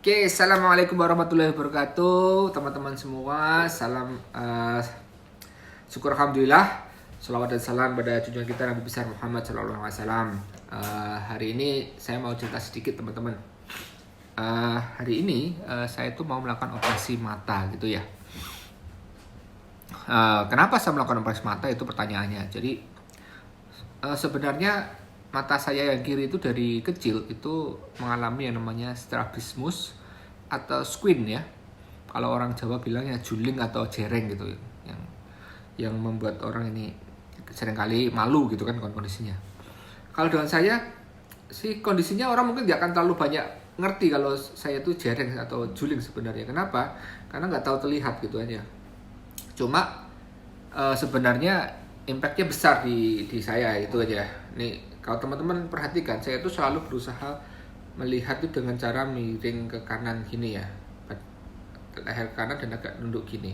Oke, assalamualaikum warahmatullahi wabarakatuh, teman-teman semua. Salam, syukur alhamdulillah. Salawat dan salam pada junjungan kita Nabi besar Muhammad Sallallahu Alaihi Wasallam. Hari ini saya mau cerita sedikit, teman-teman. Hari ini saya tuh mau melakukan operasi mata, gitu ya. Kenapa saya melakukan operasi mata itu pertanyaannya. Jadi sebenarnya mata saya yang kiri itu dari kecil itu mengalami yang namanya strabismus atau squint ya. Kalau orang Jawa bilangnya juling atau jereng gitu, yang membuat orang ini seringkali malu gitu kan kondisinya. Kalau dengan saya sih kondisinya orang mungkin nggak akan terlalu banyak ngerti kalau saya itu jereng atau juling sebenarnya. Kenapa? Karena nggak tahu terlihat gitu aja. Cuma sebenarnya impactnya besar di saya itu aja. Nih kalau teman-teman perhatikan, saya itu selalu berusaha melihat itu dengan cara miring ke kanan gini ya, leher kanan dan agak nunduk gini.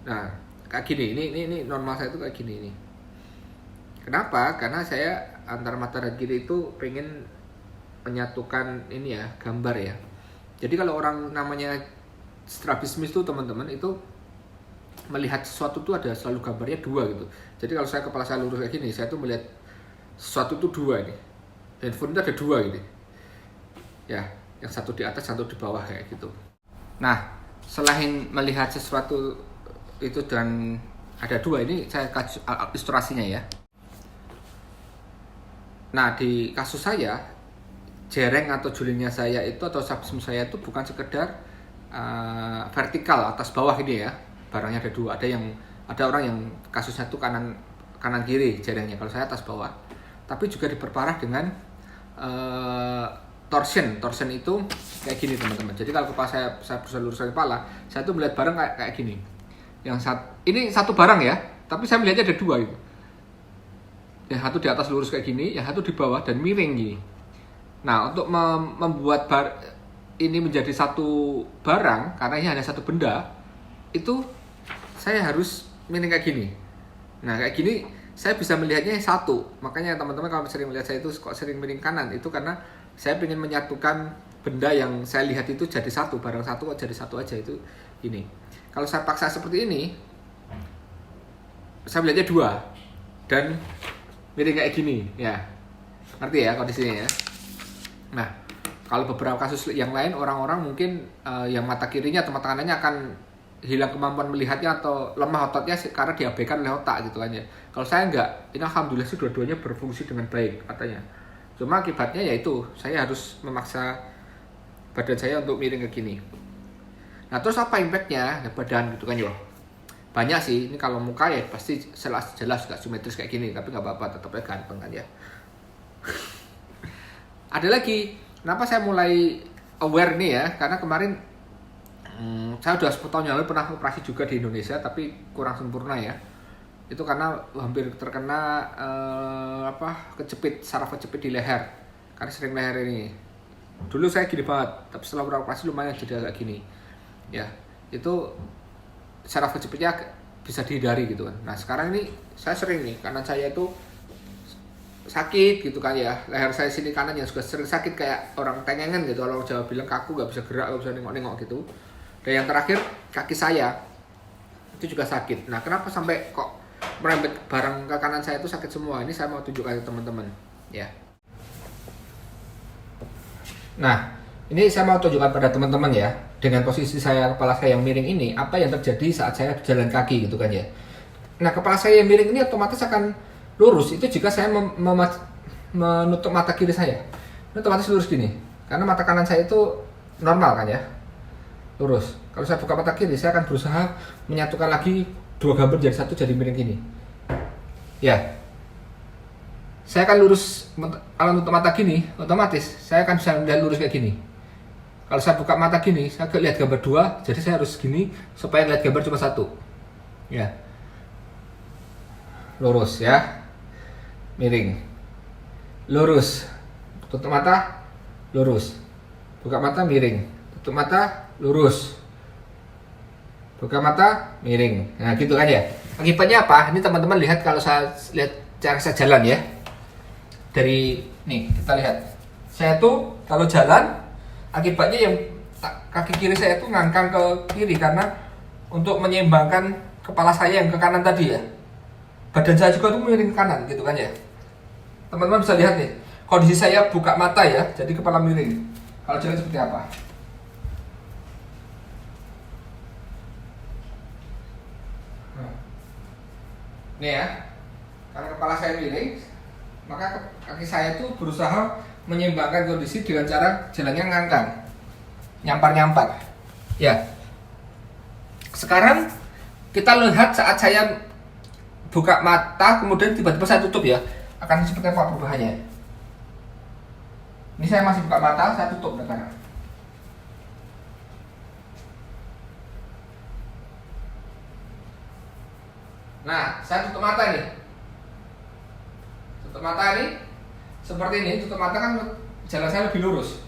Nah kayak gini, ini normal saya itu kayak gini ini. Kenapa? Karena saya antara mata dan kiri itu pengen menyatukan ini ya, gambar ya. Jadi kalau orang namanya strabismus itu teman-teman itu melihat sesuatu tuh ada selalu gambarnya dua gitu. Jadi kalau saya kepala saya lurus kayak gini, saya tuh melihat sesuatu tuh dua ini. Handphone itu ada dua gitu. Ya, yang satu di atas, satu di bawah kayak gitu. Nah, selain melihat sesuatu itu dan ada dua ini, saya kasih ilustrasinya ya. Nah, di kasus saya, jereng atau julingnya saya itu atau strabismus saya itu bukan sekedar vertikal atas bawah ini ya. Barangnya ada dua, ada orang yang kasusnya itu kanan kiri jerengnya, kalau saya atas bawah. Tapi juga diperparah dengan torsion itu kayak gini teman-teman. Jadi kalau kepala saya berusaha luruskan kepala, saya tuh melihat barang kayak gini. Ini satu barang ya, tapi saya melihatnya ada dua itu. Yang satu di atas lurus kayak gini, yang satu di bawah dan miring gini. Nah, untuk membuat ini menjadi satu barang, karena ini hanya satu benda, itu saya harus miring kayak gini. Nah, kayak gini saya bisa melihatnya satu. Makanya teman-teman kalau sering melihat saya itu kok sering miring kanan, itu karena saya ingin menyatukan benda yang saya lihat itu jadi satu, barang satu kok jadi satu aja itu ini. Kalau saya paksa seperti ini, saya melihatnya dua dan miring kayak gini, ya. Ngerti ya kondisinya ya. Nah, kalau beberapa kasus yang lain orang-orang mungkin yang mata kirinya atau mata kanannya akan hilang kemampuan melihatnya atau lemah ototnya karena diabaikan oleh otak gitu kan ya. Kalau saya enggak, ini alhamdulillah sih dua-duanya berfungsi dengan baik katanya. Cuma akibatnya yaitu saya harus memaksa badan saya untuk miring ke gini. Nah terus apa impactnya ke badan gitu kan ya? Banyak sih, ini kalau muka ya pasti jelas gak simetris kayak gini, tapi nggak apa-apa, tetapnya ganteng kan ya. Ada lagi, kenapa saya mulai aware nih ya? Karena kemarin saya udah 10 tahun yang lalu pernah operasi juga di Indonesia, tapi kurang sempurna ya. Itu karena hampir terkena saraf kejepit di leher. Karena sering leher ini. Dulu saya gini banget, tapi setelah beroperasi lumayan jadi agak gini. Ya, itu saraf kejepitnya bisa dihindari gitu kan. Nah sekarang ini saya sering nih, kanan saya itu sakit gitu kan ya. Leher saya sini kanan yang juga sering sakit kayak orang tengengan gitu. Orang Jawa bilang kaku, gak bisa gerak, gak bisa nengok-nengok gitu. Dan yang terakhir kaki saya itu juga sakit. Nah kenapa sampai kok merembet barang ke kanan saya itu sakit semua? Ini saya mau tunjukkan ke teman-teman ya. Nah ini saya mau tunjukkan pada teman-teman ya, dengan posisi kepala saya yang miring ini, apa yang terjadi saat saya jalan kaki gitu kan ya. Nah kepala saya yang miring ini otomatis akan lurus itu jika saya menutup mata kiri saya. Ini otomatis lurus gini, karena mata kanan saya itu normal kan ya, lurus. Kalau saya buka mata kiri, saya akan berusaha menyatukan lagi dua gambar jadi satu, jadi miring gini. Ya, saya akan lurus. Kalau untuk mata gini, otomatis saya akan bisa melihat lurus kayak gini. Kalau saya buka mata gini, saya lihat gambar dua, jadi saya harus gini supaya lihat gambar cuma satu. Ya, lurus ya, miring, lurus, tutup mata, lurus, buka mata, miring, tutup mata, lurus, buka mata, miring. Nah gitu kan ya. Akibatnya apa? Ini teman-teman lihat kalau saya lihat cara saya jalan ya. Dari nih kita lihat, saya tuh kalau jalan akibatnya yang kaki kiri saya itu ngangkang ke kiri karena untuk menyeimbangkan kepala saya yang ke kanan tadi ya. Badan saya juga tuh miring ke kanan gitu kan ya. Teman-teman bisa lihat nih, kondisi saya buka mata ya, jadi kepala miring. Kalau jalan seperti apa? Nih ya, karena kepala saya miring, maka kaki saya tuh berusaha menyeimbangkan kondisi dengan cara jalannya ngangkang, nyampar-nyampar. Ya. Sekarang kita lihat saat saya buka mata, kemudian tiba-tiba saya tutup ya, akan seperti apa perubahannya? Ini saya masih buka mata, saya tutup sekarang. Nah, saya tutup mata nih. Tutup mata nih, seperti ini. Tutup mata kan jalan saya lebih lurus.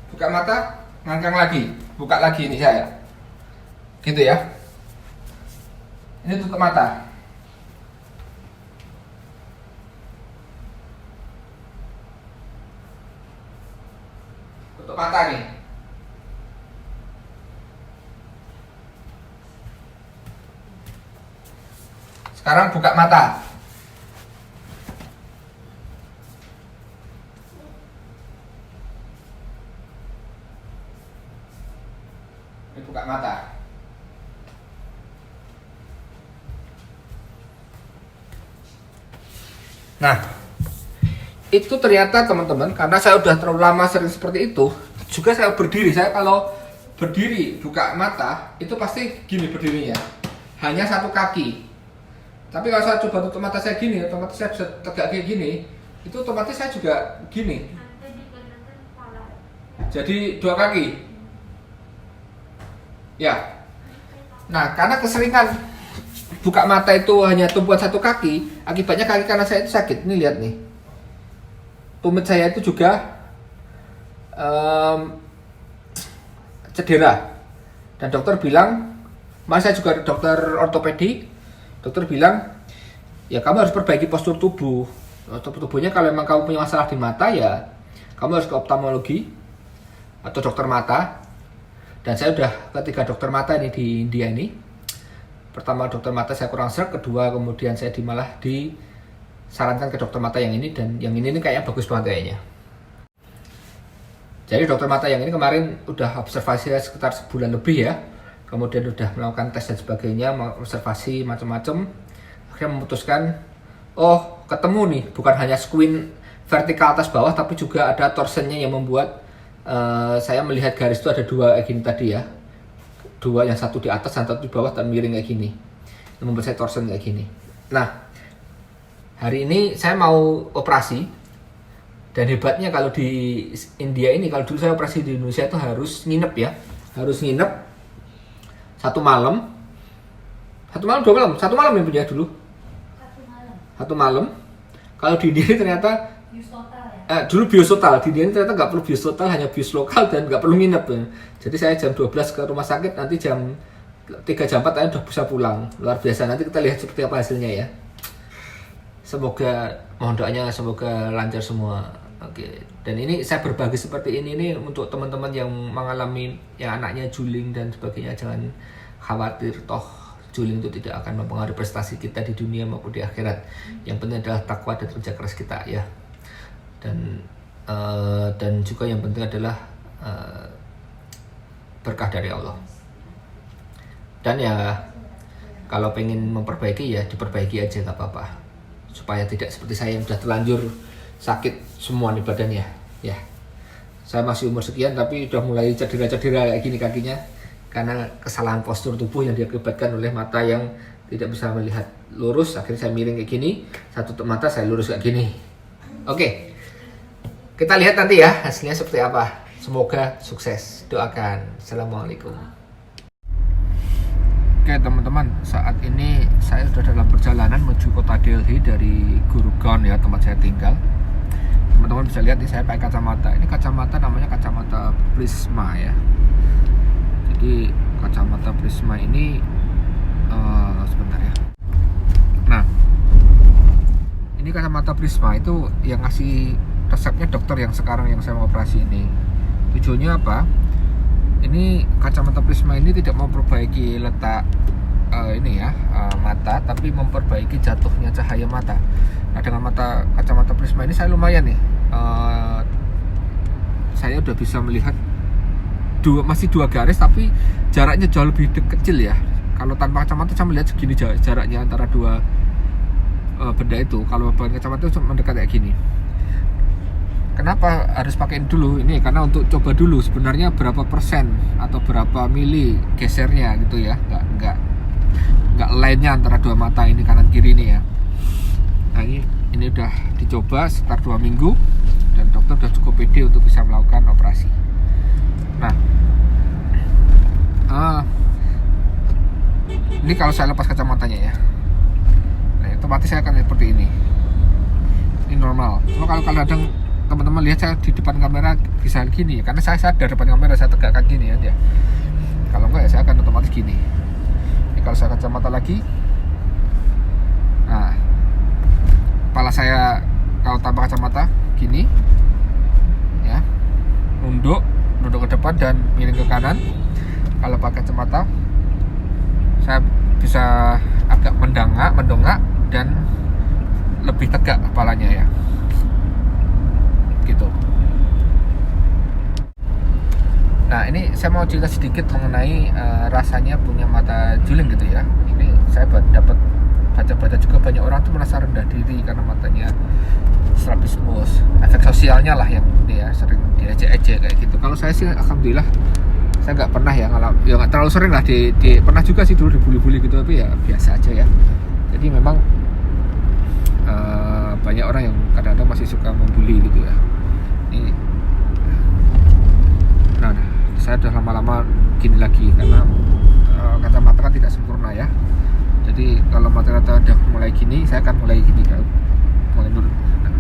Buka mata, ngangkang lagi, buka lagi ini saya. Gitu ya. Ini tutup mata. Tutup mata nih. Sekarang buka mata. Ini buka mata. Nah, itu ternyata teman-teman, karena saya udah terlalu lama sering seperti itu, juga saya berdiri. Saya kalau berdiri buka mata itu pasti gini berdirinya, hanya satu kaki. Tapi kalau saya coba tutup mata saya gini, otomatis saya bisa tegak kayak gini. Itu otomatis saya juga gini. Jadi dua kaki. Ya. Nah, karena keseringan buka mata itu hanya tumpuan satu kaki, akibatnya kaki kanan saya itu sakit. Ini lihat nih. Tumit saya itu juga cedera. Dan dokter bilang, saya juga dokter ortopedi. Dokter bilang, ya kamu harus perbaiki postur tubuh. Postur tubuhnya kalau memang kamu punya masalah di mata ya, kamu harus ke oftalmologi atau dokter mata. Dan saya udah ketiga dokter mata ini di India ini. Pertama dokter mata saya kurang serk, kedua kemudian saya malah disarankan ke dokter mata yang ini, dan yang ini kayaknya bagus banget kayaknya. Jadi dokter mata yang ini kemarin udah observasi sekitar sebulan lebih ya. Kemudian udah melakukan tes dan sebagainya, observasi macam-macam, akhirnya memutuskan, oh ketemu nih, bukan hanya squint vertikal atas bawah, tapi juga ada torsionnya yang membuat saya melihat garis itu ada dua kayak gini tadi ya, dua, yang satu di atas dan satu di bawah dan miring kayak gini, yang membuat saya torsion kayak gini. Nah, hari ini saya mau operasi, dan hebatnya kalau di India ini, kalau dulu saya operasi di Indonesia itu harus nginep ya, harus nginep satu malam, dua malam, satu malam yang punya dulu. Satu malam. Kalau di India ternyata bius total ya? Dulu bius total, di India ternyata nggak perlu bius total, hanya bius lokal dan nggak perlu nginep ya. Jadi saya jam 12 ke rumah sakit, nanti jam 3 jam 4 saya udah bisa pulang. Luar biasa, nanti kita lihat seperti apa hasilnya ya. Semoga, mohon doanya semoga lancar semua. Oke. Dan ini saya berbagi seperti ini nih untuk teman-teman yang mengalami yang anaknya juling dan sebagainya. Jangan khawatir, toh juling itu tidak akan mempengaruhi prestasi kita di dunia maupun di akhirat. Yang penting adalah takwa dan kerja keras kita ya. Dan juga yang penting adalah berkah dari Allah. Dan ya kalau pengen memperbaiki ya diperbaiki aja, nggak apa-apa, supaya tidak seperti saya yang sudah terlanjur sakit semua nih badannya ya. Saya masih umur sekian tapi udah mulai cedera-cedera kayak gini kakinya, karena kesalahan postur tubuh yang diakibatkan oleh mata yang tidak bisa melihat lurus. Akhirnya saya miring kayak gini, satu tutup mata saya lurus kayak gini. Oke, kita lihat nanti ya hasilnya seperti apa. Semoga sukses, doakan. Assalamualaikum. Oke teman-teman, saat ini saya sudah dalam perjalanan menuju kota Delhi dari Gurgaon ya, tempat saya tinggal. Teman-teman bisa lihat nih, saya pakai kacamata. Ini kacamata namanya kacamata Prisma ya. Jadi kacamata Prisma ini sebentar ya. Nah, ini kacamata Prisma itu yang ngasih resepnya dokter yang sekarang yang saya mau operasi ini. Tujuannya apa? ini kacamata prisma ini tidak memperbaiki letak mata, tapi memperbaiki jatuhnya cahaya mata. Nah, dengan kacamata prisma ini saya lumayan nih, saya udah bisa melihat masih 2 garis, tapi jaraknya jauh lebih kecil ya. Kalau tanpa kacamata saya melihat segini jaraknya antara 2 benda itu. Kalau pakai kacamata itu mendekat kayak gini. Kenapa harus pakai dulu ini? Karena untuk coba dulu sebenarnya berapa persen atau berapa mili gesernya gitu ya. Nggak line-nya antara 2 mata ini kanan kiri ini ya. Nah, ini udah dicoba sekitar 2 minggu dan dokter udah cukup pede untuk bisa melakukan operasi. Nah, ini kalau saya lepas kacamatanya ya, nah otomatis saya akan seperti ini normal. Cuma kalau kadang teman-teman lihat saya di depan kamera bisa gini ya, karena saya sadar depan kamera saya tegakkan gini ya. Kalau enggak ya saya akan otomatis gini. Ini kalau saya kacamata lagi, nah kepala saya kalau tanpa kacamata gini ya, nunduk ke depan dan miring ke kanan. Kalau pakai kacamata saya bisa agak mendongak dan lebih tegak kepalanya ya, gitu. Nah, ini saya mau cerita sedikit mengenai rasanya punya mata juling gitu ya. Ini saya dapat baca-baca juga, banyak orang tuh merasa rendah diri karena matanya strabismus. Efek sosialnya lah yang ini ya, sering diejek-ejek kayak gitu. Kalau saya sih alhamdulillah saya nggak pernah ya nggak terlalu sering lah pernah juga sih dulu dibully-bully gitu, tapi ya biasa aja ya. Jadi memang banyak orang yang kadang-kadang masih suka membuli gitu ya. Nah, saya udah lama-lama gini lagi karena kacamata kan tidak sempurna ya. Jadi kalau mata-mata udah mulai gini, saya akan mulai gini kan, mulai nurun. Nah,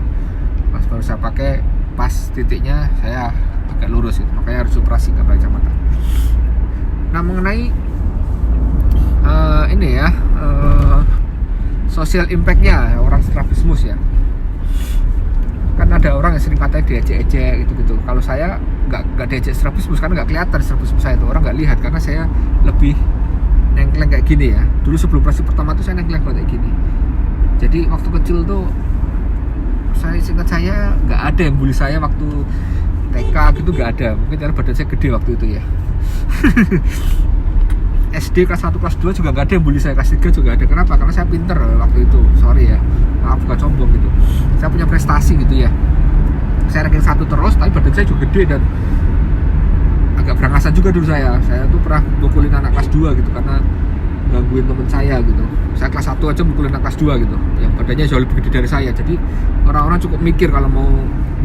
pas baru saya pakai pas titiknya saya agak lurus gitu, makanya harus operasi ke kacamata. Nah, mengenai ini ya, social impact-nya orang strabismus ya. Kan ada orang yang sering katanya diejek-ejek gitu-gitu. Kalau saya nggak diejek strabismus karena nggak kelihatan strabismus saya itu, orang nggak lihat karena saya lebih nengkleng kayak gini ya. Dulu sebelum operasi pertama tuh saya nengkleng kayak gini. Jadi waktu kecil tuh seingat saya nggak ada yang bully saya waktu TK gitu, nggak ada. Mungkin karena badan saya gede waktu itu ya. SD kelas 1 kelas 2 juga nggak ada yang bully saya, kelas 3 juga ada. Kenapa? Karena saya pinter waktu itu. Sorry ya, maaf bukan sombong gitu. Saya punya prestasi gitu ya. Saya ranking 1 terus, tapi badan saya juga gede dan agak berangasan juga dulu saya. Saya tuh pernah mukulin anak kelas 2 gitu karena gangguin temen saya gitu. Saya kelas 1 aja mukulin anak kelas 2 gitu, yang badannya jauh lebih gede dari saya. Jadi orang-orang cukup mikir kalau mau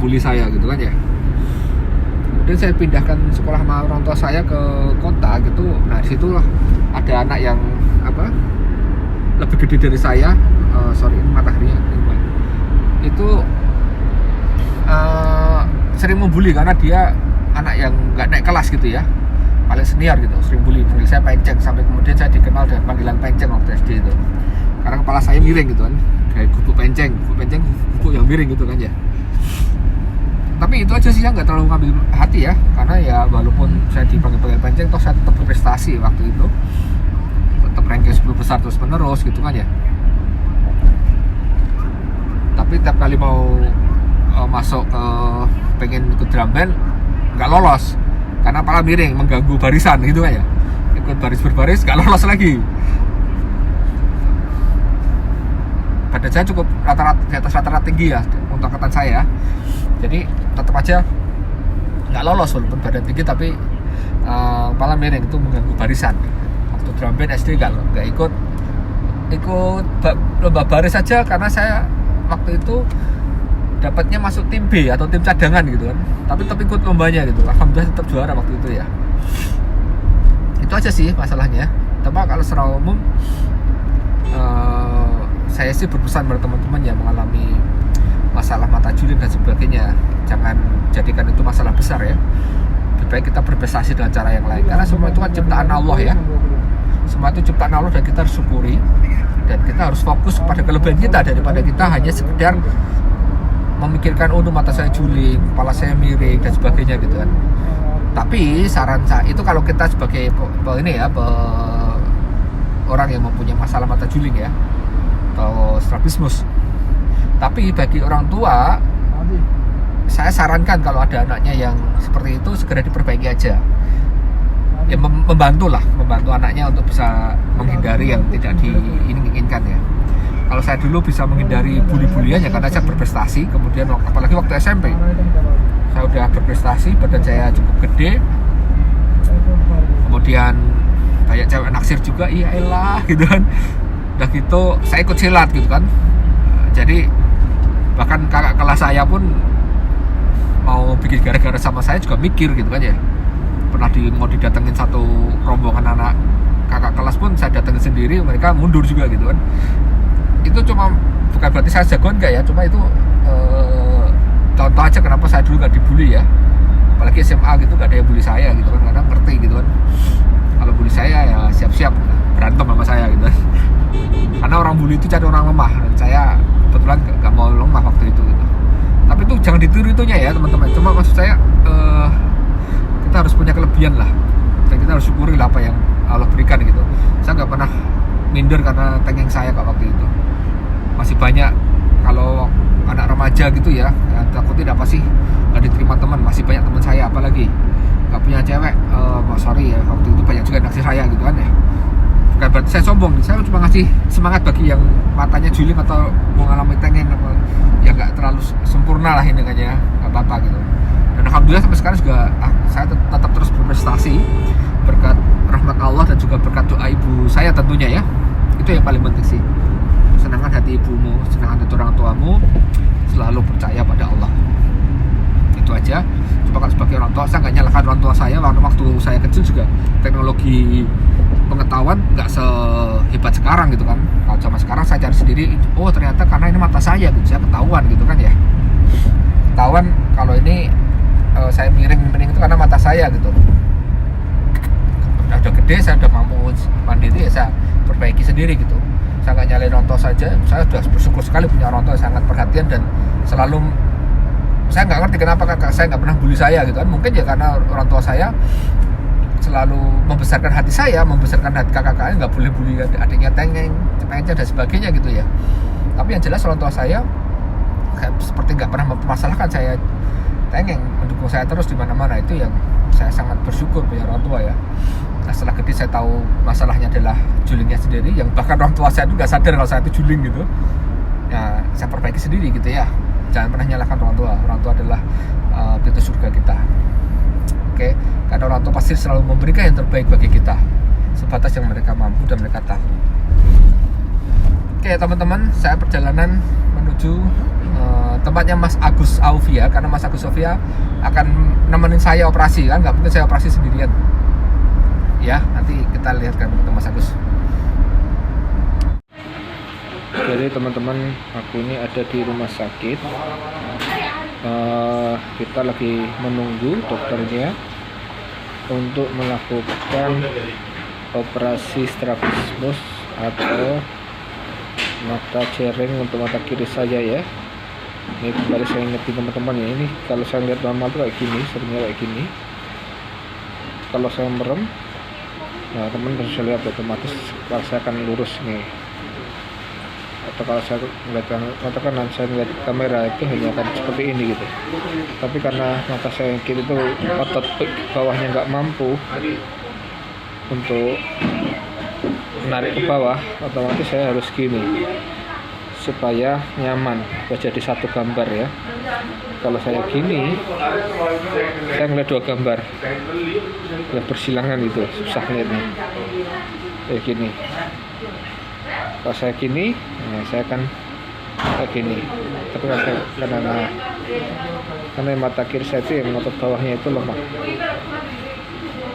bully saya gitu kan ya. Kemudian saya pindahkan sekolah sama orang tua saya ke kota gitu. Nah, disitulah ada anak yang lebih gede dari saya. Sorry, ini mataharinya itu sering membuli karena dia anak yang nggak naik kelas gitu ya, paling senior gitu, sering bully saya penceng, sampai kemudian saya dikenal dengan panggilan penceng waktu SD itu karena kepala saya miring gitu kan, kayak gubuk penceng gubuk yang miring gitu kan ya. Tapi itu aja sih, saya nggak terlalu ngambil hati ya, karena ya walaupun saya dipanggil penceng, toh saya tetap berprestasi waktu itu, tetap ranking 10 besar terus menerus gitu kan ya. Tapi tiap kali mau masuk ke pengen ikut drum band nggak lolos karena pala miring, mengganggu barisan gitu kan ya. Ikut berbaris nggak lolos lagi. Badan saya cukup rata-rata di atas rata-rata tinggi ya untuk angkatan saya. Jadi tetap aja nggak lolos walaupun badan tinggi, tapi pala miring itu mengganggu barisan. Waktu drum band SD nggak ikut lomba baris saja karena saya waktu itu dapatnya masuk tim B atau tim cadangan gitu kan, tapi tetap ikut lombanya gitu. Alhamdulillah tetap juara waktu itu ya. Itu aja sih masalahnya. Tapi kalau secara umum saya sih berpesan pada teman-teman yang mengalami masalah mata juling dan sebagainya, jangan jadikan itu masalah besar ya. Lebih baik kita berprestasi dengan cara yang lain, karena semua itu kan ciptaan Allah ya. Semua itu ciptaan Allah dan kita harus syukuri, dan kita harus fokus pada kelebihan kita daripada kita hanya sekedar memikirkan mata saya juling, kepala saya miring dan sebagainya gitu kan. Tapi saran saya itu kalau kita sebagai orang yang mempunyai masalah mata juling ya, atau strabismus. Tapi bagi orang tua, saya sarankan kalau ada anaknya yang seperti itu segera diperbaiki aja. Ya membantu anaknya untuk bisa menghindari yang tidak diinginkan ya. Kalau saya dulu bisa menghindari bully-bulian ya karena saya berprestasi, kemudian apalagi waktu SMP. Saya udah berprestasi, badan saya cukup gede. Kemudian banyak cewek naksir juga, iya elah gitu kan. Udah gitu saya ikut silat gitu kan. Jadi bahkan kakak kelas saya pun mau bikin gara-gara sama saya juga mikir gitu kan ya. Pernah mau didatengin satu rombongan anak kakak kelas pun saya datengin sendiri, mereka mundur juga gitu kan. Itu cuma bukan berarti saya jagoan enggak ya, cuma itu contoh aja kenapa saya dulu gak dibully ya. Apalagi SMA gitu gak ada yang bully saya gitu kan, karena ngerti gitu kan. Kalau bully saya ya siap-siap berantem sama saya gitu kan. Karena orang bully itu cari orang lemah, dan saya kebetulan gak mau lemah waktu itu gitu. Tapi itu jangan ditiru itunya ya teman-teman. Cuma maksud saya kita harus punya kelebihan lah, dan kita harus syukuri lah apa yang Allah berikan gitu. Saya gak pernah minder karena tengeng saya kak waktu itu. Masih banyak kalau anak remaja gitu ya, takut tidak pasti gak diterima teman. Masih banyak teman saya apalagi gak punya cewek, sorry ya waktu itu banyak juga naksir saya gitu kan ya. Bukan berarti saya sombong, saya cuma ngasih semangat bagi yang matanya juling atau mengalami tengeng yang gak terlalu sempurna lah ini kan ya, gak apa-apa gitu. Dan alhamdulillah sampai sekarang juga saya tetap terus berprestasi berkat rahmat Allah dan juga berkat doa ibu saya tentunya ya. Itu yang paling penting sih, senangkan hati ibumu, senangkan hati orang tuamu, selalu percaya pada Allah. Itu aja. Coba kan sebagai orang tua, saya nggak nyalakan orang tua saya. Waktu saya kecil juga teknologi pengetahuan nggak sehebat sekarang gitu kan. Kalau sama sekarang saya cari sendiri, oh ternyata karena ini mata saya gitu, saya ketahuan gitu kan ya. Ketahuan kalau ini saya miring itu karena mata saya gitu. Udah gede, saya udah mampu mandiri ya, saya perbaiki sendiri gitu. Saya nggak nyalain orang tua saja, saya sudah bersyukur sekali punya orang tua yang sangat perhatian dan selalu. Saya nggak ngerti kenapa kakak saya nggak pernah bully saya gitu kan. Mungkin ya karena orang tua saya selalu membesarkan hati saya, membesarkan hati kakak-kakaknya, nggak boleh bully adiknya tengeng, cepengce dan sebagainya gitu ya. Tapi yang jelas orang tua saya seperti nggak pernah mempermasalahkan saya tengeng, mendukung saya terus di mana-mana. Itu yang saya sangat bersyukur punya orang tua ya. Nah, setelah gede saya tahu masalahnya adalah julingnya sendiri, yang bahkan orang tua saya itu nggak sadar kalau saya itu juling gitu. Ya, saya perbaiki sendiri gitu ya. Jangan pernah nyalahkan orang tua. Orang tua adalah pintu surga kita. Oke, karena orang tua pasti selalu memberikan yang terbaik bagi kita, sebatas yang mereka mampu dan mereka tahu. Oke teman-teman, saya perjalanan menuju tempatnya Mas Agus Aufia, karena Mas Agus Aufia akan nemenin saya operasi kan, nggak mungkin saya operasi sendirian. Ya, nanti kita lihat kan Mas Agus. Jadi teman-teman, aku ini ada di rumah sakit. Kita lagi menunggu dokternya untuk melakukan operasi strabismus atau mata cereng untuk mata kiri saya ya. Ini kembali saya ingetin teman-teman ya, ini kalau saya lihat normal tuh kayak gini, sebenarnya kayak gini. Kalau saya merem, nah teman bisa lihat otomatis kalau saya akan lurus nih. Atau kalau saya melihat mata kanan, saya melihat kamera itu hanya akan seperti ini gitu. Tapi karena mata saya yang kiri itu otot bawahnya nggak mampu untuk menarik ke bawah, otomatis saya harus gini supaya nyaman, jadi satu gambar ya. Kalau saya gini, saya ngeliat dua gambar ya, bersilangan gitu, susah lihatnya kayak gini. Kalau saya gini, nah saya akan kayak gini. Tapi karena mata kiri saya itu yang otot bawahnya itu lemah.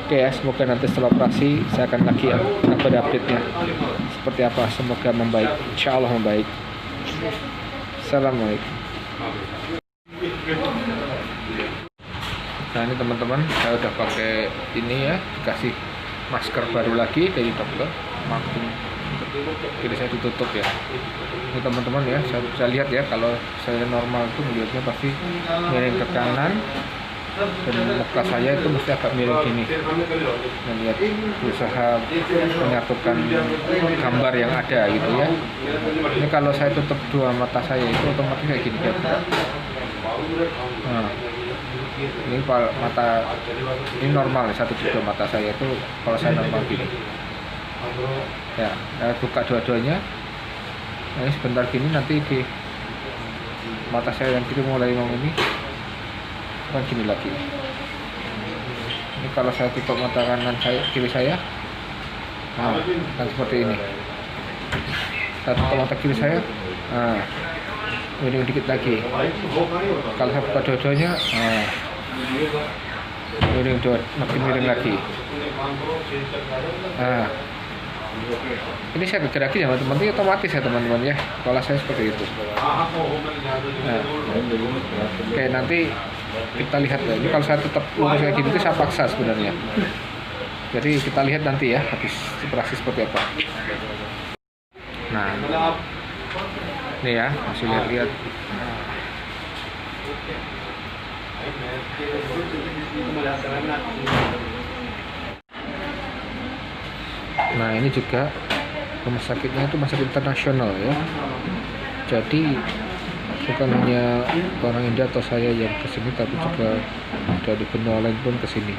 Oke ya, semoga nanti setelah operasi saya akan lagi update update-nya seperti apa. Semoga membaik, insya Allah membaik. Assalamualaikum. Nah ini teman-teman, saya udah pakai ini ya, dikasih masker baru lagi dari dokter, makin kiri saya ditutup ya. Ini teman-teman ya, saya bisa lihat ya, kalau saya normal itu melihatnya pasti miring ke kanan, dan muka saya itu mesti agak miring gini. Melihat berusaha menyatukan gambar yang ada gitu ya. Ini kalau saya tutup dua mata saya itu otomatis kayak gini ya. Nah, ini kalau mata ini normal, satu dua mata saya itu kalau saya normal gini. Ya, saya buka dua-duanya. Nah, ini sebentar gini nanti di mata saya yang kiri mulai mau ini kan gini lagi. Ini kalau saya tutup mata kanan saya, kiri saya, nah, kan seperti ini. Saya tutup mata kiri saya, nah, miring dikit lagi. Kalau saya buka dua-duanya, nah, miring makin miring lagi. Nah, ini saya gerak ya teman-teman, ini otomatis ya teman-teman ya. Kalau saya seperti itu. Nah, oke, nanti kita lihat ya. Ini kalau saya tetap lurus kayak gini itu saya paksa sebenarnya. Jadi kita lihat nanti ya habis operasi seperti apa. Nah, ini ya masih lihat. Nah, ini juga rumah sakitnya itu rumah sakit internasional ya. Jadi bukan hanya orang India atau saya yang kesini, tapi juga dari benua lain pun kesini.